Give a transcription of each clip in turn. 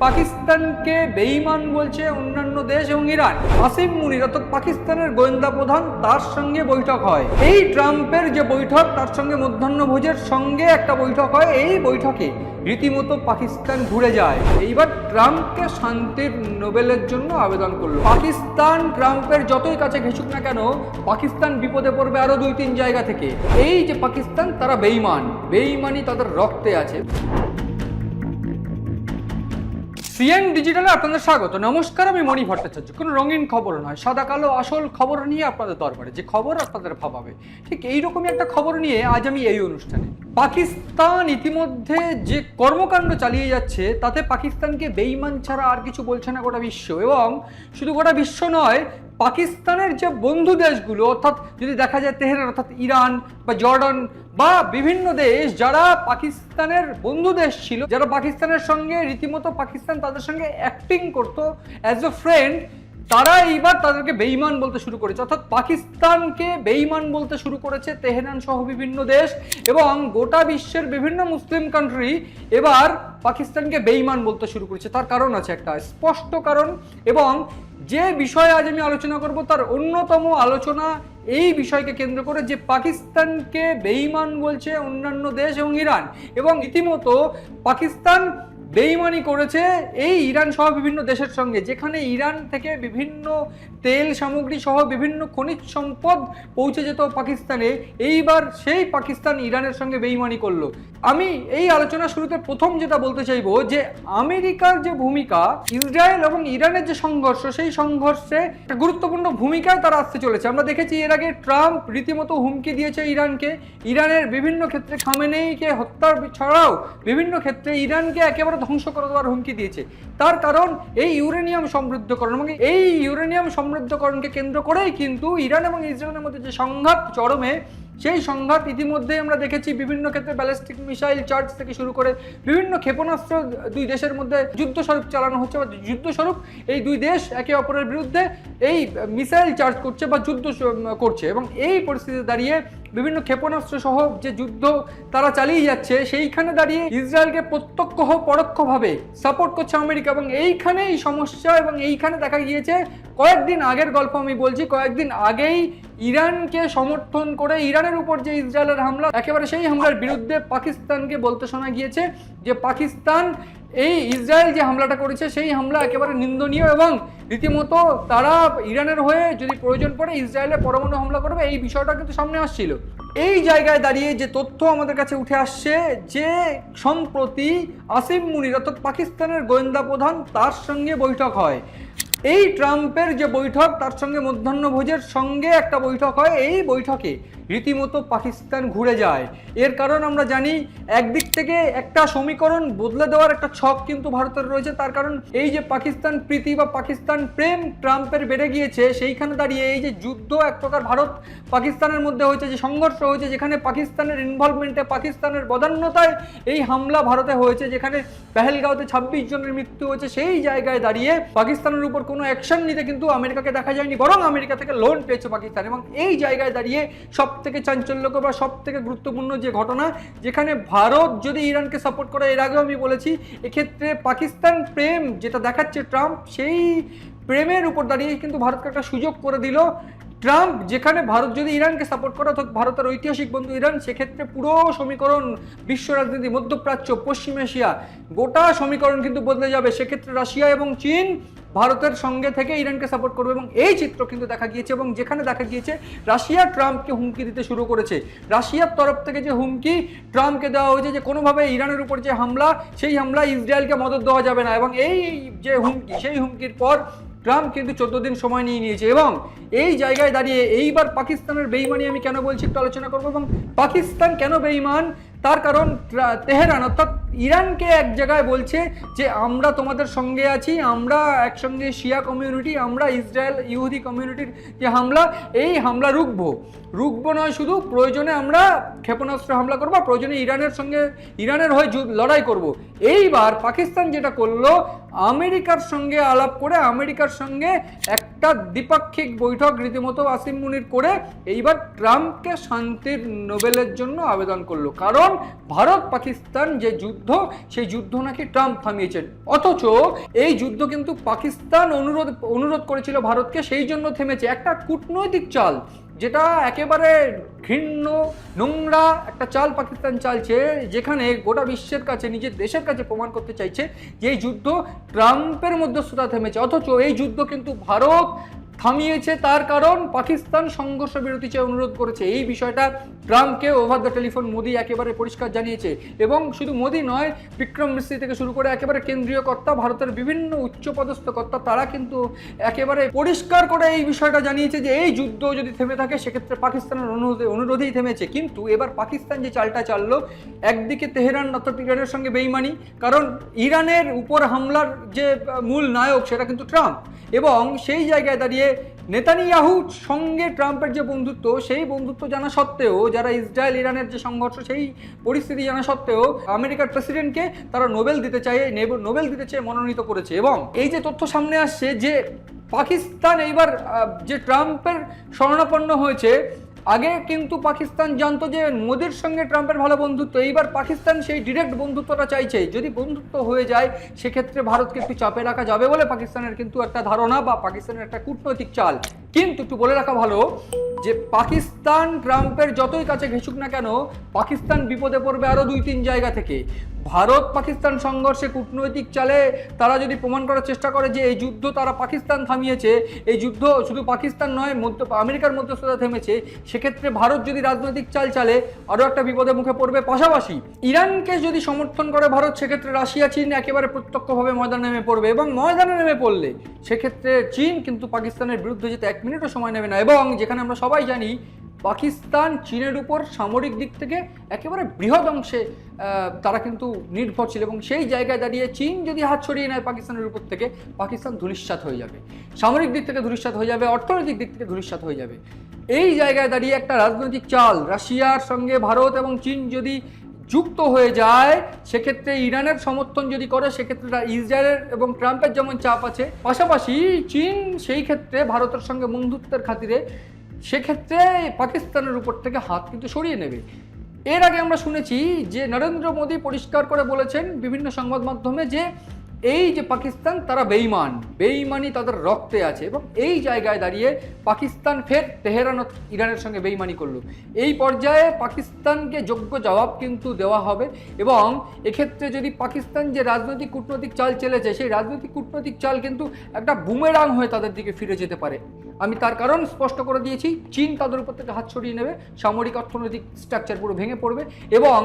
পাকিস্তানকে বেঈমান বলছে অন্যান্য দেশ এবং ইরান। আসিম মুনির অর্থাৎ পাকিস্তানের গোয়েন্দা প্রধান, তার সঙ্গে বৈঠক হয়। এই ট্রাম্পের যে বৈঠক, তার সঙ্গে মধ্যাহ্নভোজের সঙ্গে একটা বৈঠক হয়। এই বৈঠকে রীতিমতো পাকিস্তান ঘুরে যায়। এইবার ট্রাম্পকে শান্তির নোবেলের জন্য আবেদন করলো। পাকিস্তান ট্রাম্পের যতই কাছে ঘেঁচুক না কেন, পাকিস্তান বিপদে পড়বে আরো 2-3 জায়গা থেকে। এই যে পাকিস্তান, তারা বেঈমান, বেঈমানি তাদের রক্তে আছে। সিএন ডিজিটালে আপনাদের স্বাগত। নমস্কার, আমি মণি ভট্টাচার্য। কোনো রঙিন খবর নয়, সাদা কালো আসল খবর নিয়ে আপনাদের দরবারে, যে খবর আপনাদের ভাবাবে, ঠিক এইরকমই একটা খবর নিয়ে আজ আমি এই অনুষ্ঠানে। পাকিস্তান ইতিমধ্যে যে কর্মকাণ্ড চালিয়ে যাচ্ছে, তাতে পাকিস্তানকে বেঈমান ছাড়া আর কিছু বলছে না গোটা বিশ্ব। এবং শুধু গোটা বিশ্ব নয়, পাকিস্তানের যে বন্ধু দেশগুলো, অর্থাৎ যদি দেখা যায় তেহরান অর্থাৎ ইরান বা জর্ডান বা বিভিন্ন দেশ যারা পাকিস্তানের বন্ধু দেশ ছিল, যারা পাকিস্তানের সঙ্গে রীতিমতো পাকিস্তান তাদের সঙ্গে অ্যাক্টিং করতো অ্যাজ এ ফ্রেন্ড, তারা এইবার তাদেরকে বেঈমান বলতে শুরু করেছে। অর্থাৎ পাকিস্তানকে বেঈমান বলতে শুরু করেছে তেহরান সহ বিভিন্ন দেশ, এবং গোটা বিশ্বের বিভিন্ন মুসলিম কান্ট্রি এবার পাকিস্তানকে বেঈমান বলতে শুরু করেছে। তার কারণ আছে, একটা স্পষ্ট কারণ। এবং যে বিষয়ে আজ আমি আলোচনা করব, তার অন্যতম আলোচনা এই বিষয়কে কেন্দ্র করে, যে পাকিস্তানকে বেঈমান বলছে অন্যান্য দেশ এবং ইরান, এবং রীতিমতো পাকিস্তান বেঈমানি করেছে এই ইরান সহ বিভিন্ন দেশের সঙ্গে, যেখানে ইরান থেকে বিভিন্ন তেল সামগ্রী সহ বিভিন্ন খনিজ সম্পদ পৌঁছে যেত পাকিস্তানে। এইবার সেই পাকিস্তান ইরানের সঙ্গে বেঈমানি করলো। আমি এই আলোচনা শুরুতে প্রথম যেটা বলতে চাইবো, যে আমেরিকার যে ভূমিকা, ইসরায়েল এবং ইরানের যে সংঘর্ষ, সেই সংঘর্ষে একটা গুরুত্বপূর্ণ ভূমিকায় তারা আসতে চলেছে। আমরা দেখেছি এর আগে ট্রাম্প রীতিমতো হুমকি দিয়েছে ইরানকে। ইরানের বিভিন্ন ক্ষেত্রে খামেনেইকে হত্যার ছাড়াও বিভিন্ন ক্ষেত্রে ইরানকে একেবারে ধ্বংস করে দেওয়ার হুমকি দিয়েছে। তার কারণ এই ইউরেনিয়াম সমৃদ্ধকরণ, এবং এই ইউরেনিয়াম সমৃদ্ধকরণকে কেন্দ্র করেই কিন্তু ইরান এবং ইসরায়েলের মধ্যে যে সংঘাত চরমে, সেই সংঘাত ইতিমধ্যে আমরা দেখেছি বিভিন্ন ক্ষেত্রে ব্যালিস্টিক মিসাইল চার্জ থেকে শুরু করে বিভিন্ন ক্ষেপণাস্ত্র দুই দেশের মধ্যে যুদ্ধস্বরূপ চালানো হচ্ছে, বা যুদ্ধস্বরূপ এই দুই দেশ একে অপরের বিরুদ্ধে এই মিসাইল চার্জ করছে বা যুদ্ধ করছে। এবং এই পরিস্থিতিতে দাঁড়িয়ে বিভিন্ন ক্ষেপণাস্ত্র সহ যে যুদ্ধ তারা চালিয়ে যাচ্ছে, সেইখানে দাঁড়িয়ে ইসরায়েলকে প্রত্যক্ষ হোক পরোক্ষভাবে সাপোর্ট করছে আমেরিকা। এবং এইখানেই সমস্যা, এবং এইখানে দেখা গিয়েছে কয়েকদিন আগের গল্প আমি বলছি, কয়েকদিন আগেই ইরানকে সমর্থন করে ইরানের উপর যে ইসরায়েলের হামলা, একেবারে সেই হামলার বিরুদ্ধে পাকিস্তানকে বলতে শোনা গিয়েছে যে পাকিস্তান এই ইসরায়েল যে হামলাটা করেছে, সেই হামলা একেবারে নিন্দনীয়, এবং রীতিমতো তারা ইরানের হয়ে যদি প্রয়োজন পড়ে ইসরায়েলে পরমাণু হামলা করবে। এই বিষয়টা কিন্তু সামনে আসছিল। এই জায়গায় দাঁড়িয়ে যে তথ্য আমাদের কাছে উঠে আসছে, যে সম্প্রতি আসিম মুনির অর্থাৎ পাকিস্তানের গোয়েন্দা প্রধান, তার সঙ্গে বৈঠক হয়। এই ট্রাম্পের যে বৈঠক, তার সঙ্গে মধ্যাহ্নভোজের সঙ্গে একটা বৈঠক হয়। এই বৈঠকে রীতিমতো পাকিস্তান ঘুরে যায়। এর কারণ আমরা জানি, একদিক থেকে একটা সমীকরণ বদলে দেওয়ার একটা ছক কিন্তু ভারতের রয়েছে। তার কারণ এই যে পাকিস্তান প্রীতি বা পাকিস্তান প্রেম ট্রাম্পের বেড়ে গিয়েছে, সেইখানে দাঁড়িয়ে এই যে যুদ্ধ এক প্রকার ভারত পাকিস্তানের মধ্যে হয়েছে, যে সংঘর্ষ হয়েছে, যেখানে পাকিস্তানের ইনভলভমেন্টে, পাকিস্তানের বদান্যতায় এই হামলা ভারতে হয়েছে, যেখানে পেহেলগাঁওতে 26 জনের মৃত্যু হয়েছে, সেই জায়গায় দাঁড়িয়ে পাকিস্তানের উপর কোনো অ্যাকশন নিতে কিন্তু আমেরিকাকে দেখা যায়নি, বরং আমেরিকা থেকে লোন পেয়েছে পাকিস্তান। এবং এই জায়গায় দাঁড়িয়ে সব থেকে চাঞ্চল্যকর বা সব থেকে গুরুত্বপূর্ণ যে ঘটনা, যেখানে ভারত যদি ইরানকে সাপোর্ট করে, এর আগেও আমি বলেছি, এক্ষেত্রে পাকিস্তান প্রেম যেটা দেখাচ্ছে ট্রাম্প, সেই প্রেমের উপর দাঁড়িয়ে কিন্তু ভারতকে একটা সুযোগ করে দিল ট্রাম্প। যেখানে ভারত যদি ইরানকে সাপোর্ট করে, অর্থাৎ ভারতের ঐতিহাসিক বন্ধু ইরান, সেক্ষেত্রে পুরো সমীকরণ, বিশ্ব রাজনীতি, মধ্যপ্রাচ্য, পশ্চিম এশিয়া, গোটা সমীকরণ কিন্তু বদলে যাবে। সেক্ষেত্রে রাশিয়া এবং চীন ভারতের সঙ্গে থেকে ইরানকে সাপোর্ট করবে, এবং এই চিত্র কিন্তু দেখা গিয়েছে। এবং যেখানে দেখা গিয়েছে রাশিয়া ট্রাম্পকে হুমকি দিতে শুরু করেছে। রাশিয়ার তরফ থেকে যে হুমকি ট্রাম্পকে দেওয়া হয়েছে, যে কোনোভাবে ইরানের উপর যে হামলা, সেই হামলা ইসরায়েলকে মদদ দেওয়া যাবে না। এবং এই যে হুমকি, সেই হুমকির পর ট্রাম্প কিন্তু 14 দিন সময় নিয়ে নিয়েছে। এবং এই জায়গায় দাঁড়িয়ে এইবার পাকিস্তানের বেঈমানি আমি কেন বলছি একটু আলোচনা করবো। এবং পাকিস্তান কেন বেঈমান, তার কারণ তেহরান অর্থাৎ ইরানকে এক জায়গায় বলছে যে আমরা তোমাদের সঙ্গে আছি, আমরা একসঙ্গে শিয়া কমিউনিটি, আমরা ইসরায়েল ইহুদি কমিউনিটির যে হামলা, এই হামলা রুখবো নয়, শুধু প্রয়োজনে আমরা ক্ষেপণাস্ত্র হামলা করবো, প্রয়োজনে ইরানের সঙ্গে ইরানের হয়ে লড়াই করব। এইবার পাকিস্তান যেটা করলো, আমেরিকার সঙ্গে আলাপ করে আমেরিকার সঙ্গে একটা দ্বিপাক্ষিক বৈঠক রীতিমতো আসিম মুনির করে এইবার ট্রাম্পকে শান্তির নোবেলের জন্য আবেদন করলো, কারণ ভারত পাকিস্তান যে যুদ্ধ, সেই যুদ্ধ নাকি ট্রাম্প থামিয়েছেন। অথচ এই যুদ্ধ কিন্তু পাকিস্তান অনুরোধ করেছিল ভারতকে, সেই জন্য থেমেছে। একটা কূটনৈতিক চাল, যেটা একেবারে ঘৃণ্য নোংরা একটা চাল পাকিস্তান চালছে, যেখানে গোটা বিশ্বের কাছে, নিজের দেশের কাছে প্রমাণ করতে চাইছে যে এই যুদ্ধ ট্রাম্পের মধ্যস্থতা থেমেছে। অথচ এই যুদ্ধ কিন্তু ভারত থামিয়েছে, তার কারণ পাকিস্তান সংঘর্ষ বিরতি চেয়ে অনুরোধ করেছে। এই বিষয়টা ট্রাম্পকে ওভার দ্য টেলিফোন মোদি একেবারে পরিষ্কার জানিয়েছে। এবং শুধু মোদি নয়, বিক্রম মিস্ত্রি থেকে শুরু করে একেবারে কেন্দ্রীয় কর্তা, ভারতের বিভিন্ন উচ্চপদস্থ কর্তা, তারা কিন্তু একেবারে পরিষ্কার করে এই বিষয়টা জানিয়েছে যে এই যুদ্ধ যদি থেমে থাকে সেক্ষেত্রে পাকিস্তানের অনুরোধেই থেমেছে। কিন্তু এবার পাকিস্তান যে চালটা চাললো, একদিকে তেহরান অর্থাৎ ইরানের সঙ্গে বেইমানি, কারণ ইরানের উপর হামলার যে মূল নায়ক সেটা কিন্তু ট্রাম্প, এবং সেই জায়গায় দাঁড়িয়ে নেতানিয়াহুর সঙ্গে ট্রাম্পের যে বন্ধুত্ব, সেই বন্ধুত্ব জানা সত্ত্বেও, যারা ইসরায়েল ইরানের যে সংঘর্ষ, সেই পরিস্থিতি জানা সত্ত্বেও আমেরিকার প্রেসিডেন্টকে তারা নোবেল দিতে চেয়ে মনোনীত করেছে। এবং এই যে তথ্য সামনে আসছে যে পাকিস্তান এইবার যে ট্রাম্পের শরণাপন্ন হয়েছে, আগে কিন্তু পাকিস্তান জানতো যে মোদির সঙ্গে ট্রাম্পের ভালো বন্ধুত্ব, এইবার পাকিস্তান সেই ডিরেক্ট বন্ধুত্বটা চাইছে। যদি বন্ধুত্ব হয়ে যায় সেক্ষেত্রে ভারতকে একটু চাপে রাখা যাবে বলে পাকিস্তানের কিন্তু একটা ধারণা, বা পাকিস্তানের একটা কূটনৈতিক চাল। কিন্তু একটু বলে রাখা ভালো যে পাকিস্তান ট্রাম্পের যতই কাছে ঘেঁষুক না কেন, পাকিস্তান বিপদে পড়বে আরও 2-3 জায়গা থেকে। ভারত পাকিস্তান সংঘর্ষে কূটনৈতিক চালে তারা যদি প্রমাণ করার চেষ্টা করে যে এই যুদ্ধ তারা পাকিস্তান থামিয়েছে, এই যুদ্ধ শুধু পাকিস্তান নয় আমেরিকার মধ্যস্থতা থেমেছে, সেক্ষেত্রে ভারত যদি রাজনৈতিক চাল চালে আরও একটা বিপদের মুখে পড়বে। পাশাপাশি ইরানকে যদি সমর্থন করে ভারত, সেক্ষেত্রে রাশিয়া চীন একেবারে প্রত্যক্ষভাবে ময়দানে নেমে পড়বে, এবং ময়দানে নেমে পড়লে সেক্ষেত্রে চীন কিন্তু পাকিস্তানের বিরুদ্ধে যেতে 1 মিনিটও সময় নেবে না। এবং যেখানে আমরা সবাই জানি পাকিস্তান চীনের উপর সামরিক দিক থেকে একেবারে বৃহৎ অংশে তারা কিন্তু নির্ভরশীল, এবং সেই জায়গায় দাঁড়িয়ে চীন যদি হাত ছড়িয়ে নেয় পাকিস্তানের উপর থেকে, পাকিস্তান ধূলিসাৎ হয়ে যাবে, সামরিক দিক থেকে ধূলিসাৎ হয়ে যাবে, অর্থনৈতিক দিক থেকে ধূলিসাৎ হয়ে যাবে। এই জায়গায় দাঁড়িয়ে একটা রাজনৈতিক চাল, রাশিয়ার সঙ্গে ভারত এবং চীন যদি যুক্ত হয়ে যায়, সেক্ষেত্রে ইরানের সমর্থন যদি করে, সেক্ষেত্রে ইসরায়েলের এবং ট্রাম্পের যেমন চাপ আছে, পাশাপাশি চীন সেই ক্ষেত্রে ভারতের সঙ্গে বন্ধুত্বের খাতিরে সেক্ষেত্রে পাকিস্তানের উপর থেকে হাত কিন্তু সরিয়ে নেবে। এর আগে আমরা শুনেছি যে নরেন্দ্র মোদী পরিষ্কার করে বলেছেন বিভিন্ন সংবাদ মাধ্যমে যে এই যে পাকিস্তান, তারা বেইমানি তাদের রক্তে আছে, এবং এই জায়গায় দাঁড়িয়ে পাকিস্তান ফের তেহরান ও ইরানের সঙ্গে বেইমানি করলো। এই পর্যায়ে পাকিস্তানকে যোগ্য জবাব কিন্তু দেওয়া হবে, এবং এক্ষেত্রে যদি পাকিস্তান যে রাজনৈতিক কূটনৈতিক চাল চলেছে, সেই রাজনৈতিক কূটনৈতিক চাল কিন্তু একটা বুমেরাং হয়ে তাদের দিকে ফিরে যেতে পারে। আমি তার কারণ স্পষ্ট করে দিয়েছি, চীন তাদের উপর থেকে হাত ছড়িয়ে নেবে, সামরিক অর্থনৈতিক স্ট্রাকচার পুরো ভেঙে পড়বে, এবং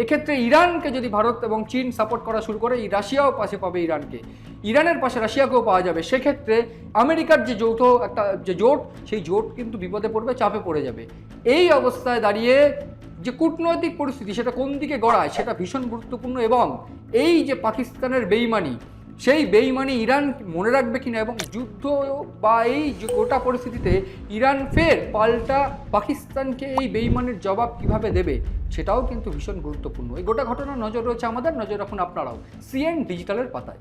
এক্ষেত্রে ইরানকে যদি ভারত এবং চীন সাপোর্ট করা শুরু করে, রাশিয়াও পাশে পাবে ইরানকে, ইরানের পাশে রাশিয়াকেও পাওয়া যাবে। সেক্ষেত্রে আমেরিকার যে যৌথ একটা যে জোট, সেই জোট কিন্তু বিপদে পড়বে, চাপে পড়ে যাবে। এই অবস্থায় দাঁড়িয়ে যে কূটনৈতিক পরিস্থিতি সেটা কোন দিকে গড়ায় সেটা ভীষণ গুরুত্বপূর্ণ, এবং এই যে পাকিস্তানের বেইমানি, সেই বেইমানি ইরান মনে রাখবে কিনা, এবং যুদ্ধ বা এই গোটা পরিস্থিতিতে ইরান ফের পাল্টা পাকিস্তানকে এই বেইমানির জবাব কিভাবে দেবে, সেটাও কিন্তু ভীষণ গুরুত্বপূর্ণ। এই গোটা ঘটনার নজর রয়েছে আমাদের, নজর রাখুন আপনারাও সিএন ডিজিটালের পাতায়।